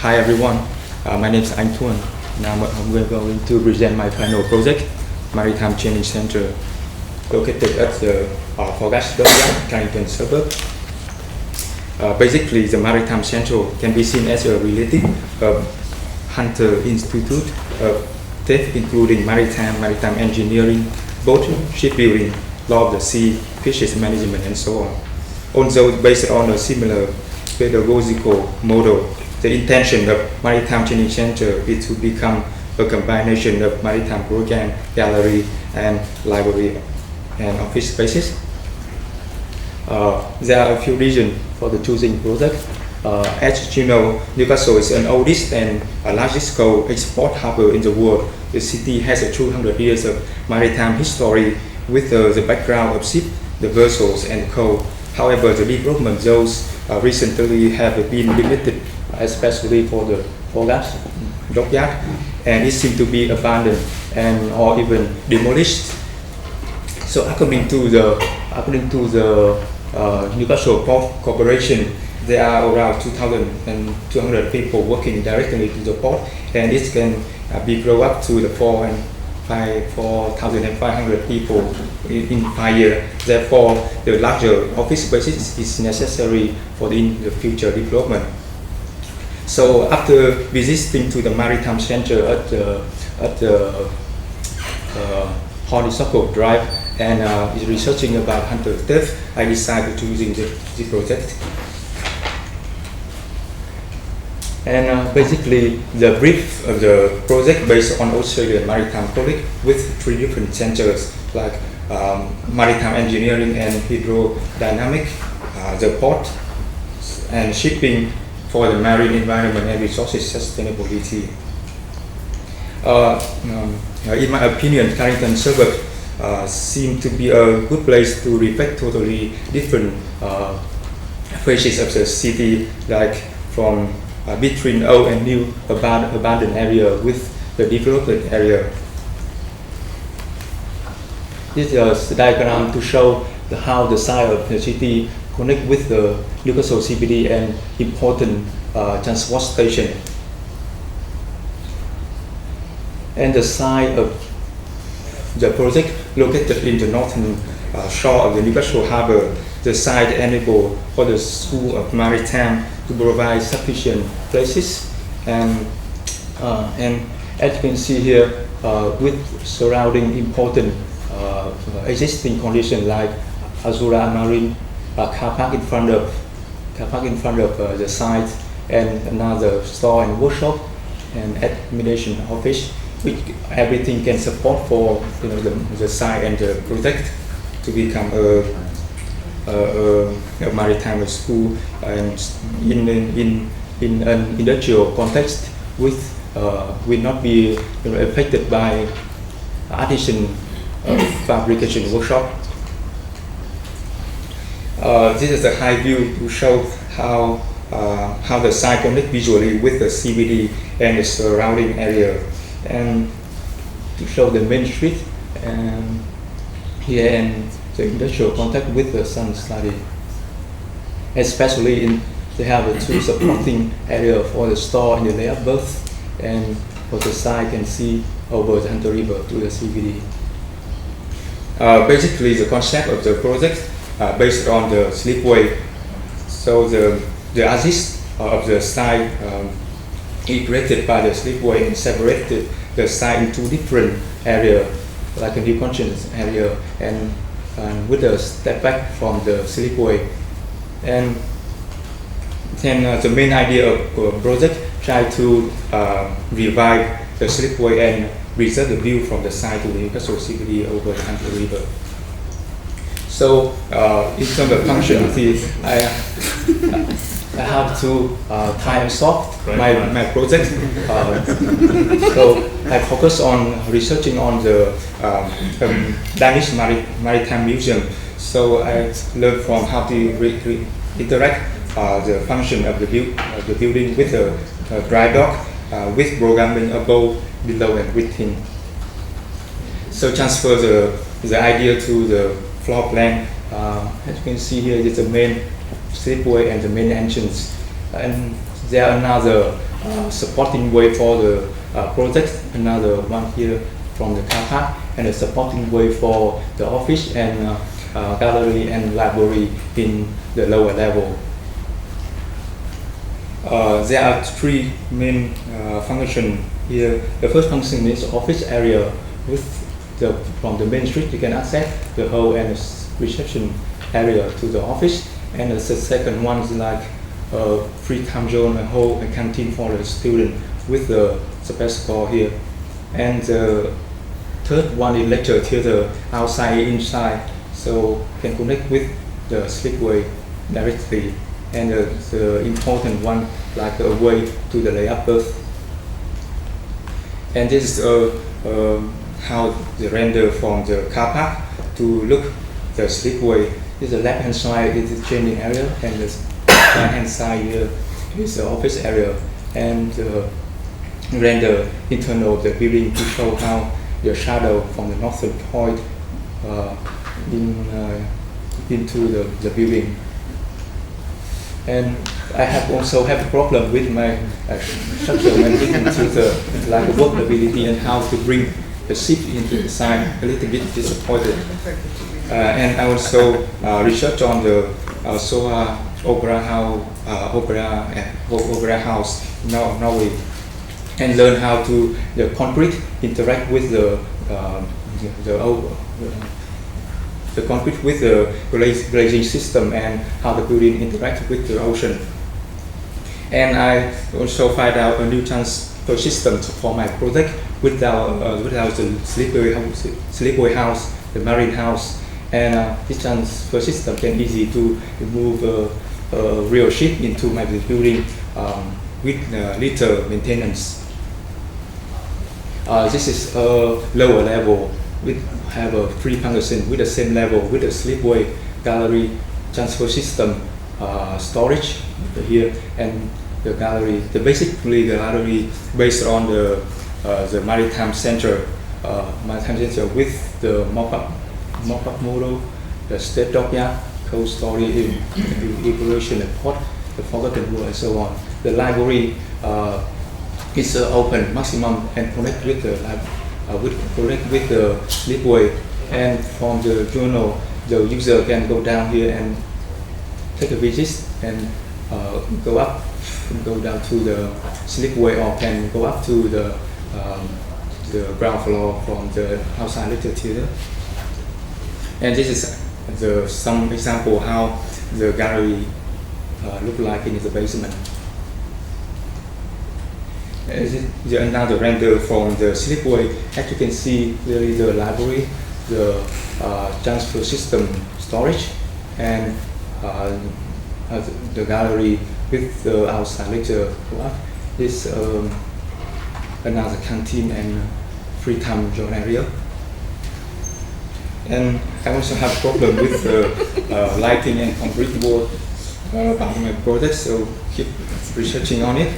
Hi everyone, my name is Anh Tuan. Now I'm going to present my final project, Maritime Training Center, located at the Forgas Carrington suburb. Basically, the Maritime Center can be seen as a related Hunter Institute of TEF, including maritime engineering, boat shipbuilding, law of the sea, fisheries management, and so on. Although based on a similar pedagogical model, the intention of Maritime Training Center is to become a combination of maritime program, gallery, and library and office spaces. There are a few reasons for the choosing project. As you know, Newcastle is an oldest and largest coal export harbor in the world. The city has a 200 years of maritime history with the background of ship, the vessels, and coal. However, the development zones recently have been limited, especially for the Forgas dockyard, and it seems to be abandoned and or even demolished. So, according to the Newcastle Port Corporation, there are around 2,200 people working directly to the port, and it can be grown up to the 4,500 people in 5 years. Therefore, the larger office spaces is necessary for the future development. So, after visiting to the Maritime Center at the Honeysuckle Drive and researching about Hunter TEF, I decided to choosing the project. And basically, the brief of the project based on Australian Maritime College with 3 different centers like maritime engineering and hydrodynamic, the port, and shipping for the marine environment and resources sustainability. In my opinion, Carrington suburb seemed to be a good place to reflect totally different phases of the city, like from between old and new abandoned area with the developed area. This is a diagram to show how the site of the city connect with the Newcastle CBD and important transport station. And the site of the project located in the northern shore of the Newcastle Harbour. The site enabled for the School of Maritime to provide sufficient places, and as you can see here, with surrounding important existing conditions like Azura Marine car park in front of the site, and another store and workshop and administration office, which everything can support for the site and the project to become a maritime school, and in an industrial context will not be affected by artisan fabrication workshop. This is a high view to show how the site connects visually with the CBD and the surrounding area, and to show the main street and here and the industrial contact with the sun study. Especially they have a 2 supporting area for the store and the layout berth, and for the side can see over the Hunter River to the CBD. Basically, the concept of the project based on the slipway. So the axis of the site is created by the slipway and separated the site into different areas, like a new conscious area, and with a step back from the slipway. And then the main idea of the project try to revive the slipway and preserve the view from the site to the Newcastle CBD over the Hunter River. So in terms of functionality, I have to try and solve my project. So I focus on researching on the Danish Maritime Museum. So I learned from how to interact the function of the building with the dry dock, with programming above, below, and within. So transfer the idea to the floor plan. As you can see here, is the main slipway and the main entrance. And There are another supporting way for the project, another one here from the car park, and a supporting way for the office and gallery and library in the lower level. There are three main functions here. The first function is office area. From the main street you can access the hall and the reception area to the office. And the second one is like a free time zone, a hall, a canteen for the student with the space core here. And the third one is lecture theater outside, inside, so can connect with the slipway directly. And the important one, like a way to the layup berth. And this is how the render from the car park to look the slipway. This is the left hand side is the changing area, and the right hand side here is the office area. And render internal of the building to show how the shadow from the northern point into the building. And I also have a problem with my structure when looking to the like workability and how to bring the ship into the side. A little bit disappointed. And I also research on the Soa Opera House in Norway, and learn how to the concrete interact with the concrete with the glazing system, and how the building interacts with the ocean. And I also find out a new transfer system for my project without the slipway house, the marine house. And this transfer system can easy to move a real ship into my building with little maintenance. This is a lower level. We have a three function with the same level with the slipway, gallery, transfer system, storage here, and the gallery. Basically the gallery based on the maritime center with the mock-up model, the state dockyard, cold storage, evaluation, the port, the forgotten world, and so on. The library is open maximum and connect with the slipway, and from the journal the user can go down here and take a visit and go down to the slipway, or can go up to the ground floor from the outside lecture theater. And this is some example how the gallery look like in the basement. This is another render from the slipway. As you can see clearly the library, the transfer system storage, and the gallery with the outside lecture club. This another canteen and free time zone area. And I also have problem with lighting and concrete wall about my project, so keep researching on it.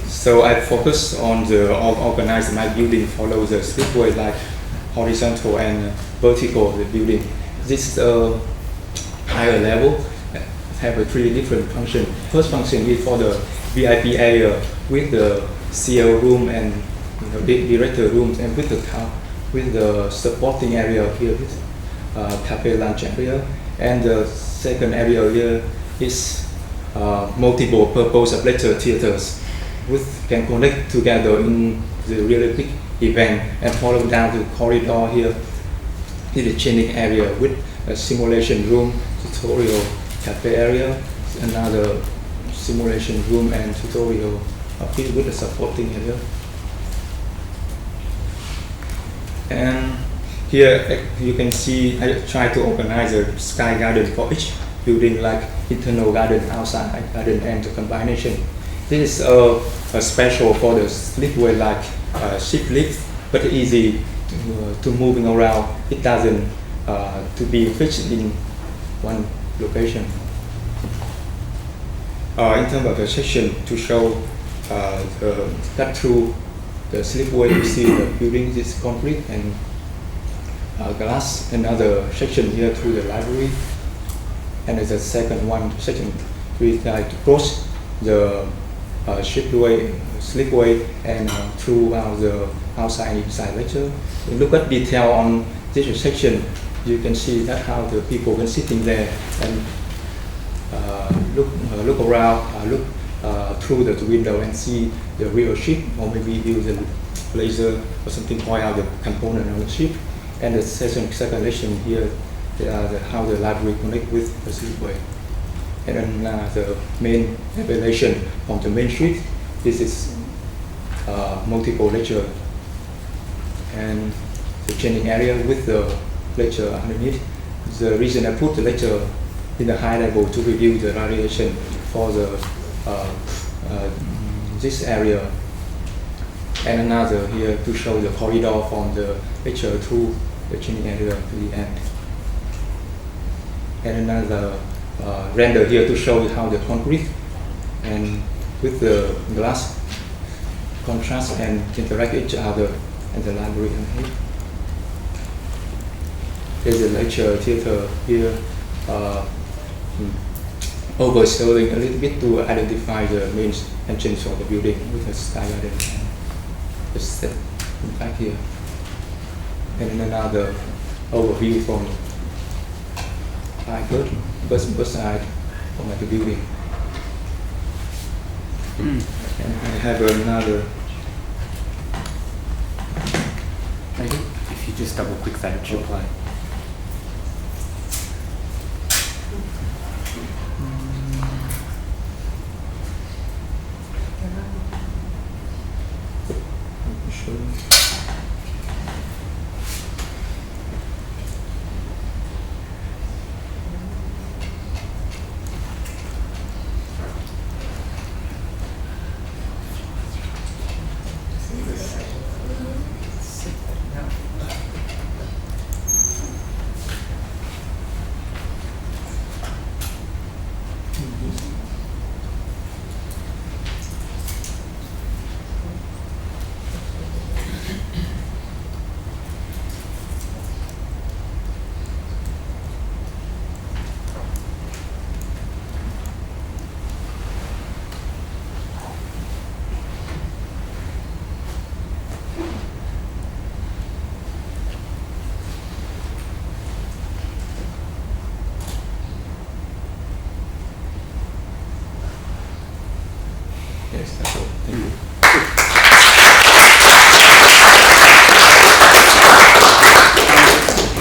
So I focus on the organize my building, follow the slipway like horizontal and vertical the building. This higher level have a three different function. First function is for the VIP area with the CL room and director rooms, and with the supporting area here with cafe lunch area. And the second area here is multiple purpose of lecture theaters, which can connect together in the really big event, and follow down the corridor here in the changing area with a simulation room, tutorial cafe area, another simulation room and tutorial filled with the supporting area. And here you can see I try to organize a sky garden for each building, like internal garden, outside garden, and the combination. This is a special for the slipway, like ship lift, but easy to moving around. It doesn't to be fixed in one location. In terms of the section to show cut through the slipway, you see the building is concrete and glass. Another section here through the library, and there's a second one section with like close the slipway and throughout the outside and inside lecture. You look at detail on this section, you can see that how the people can sitting there and look around, look through the window and see the real ship, or maybe use a laser or something point out the component of the ship. And the second lection here, how the library connect with the slipway. And then the main elevation from the main street. This is multiple lecture, and the training area with the lecture underneath. The reason I put the lecture in the high level to review the radiation for the this area, and another here to show the corridor from the lecture to the training area to the end, and another render here to show how the concrete and with the glass contrast and interact each other and the library underneath. There's a lecture theater here, overshadowing a little bit to identify the main entrance of the building with a sky garden and the set in fact here. And then another overview from first side from the building. And I have another. Maybe if you just double click that, it should play.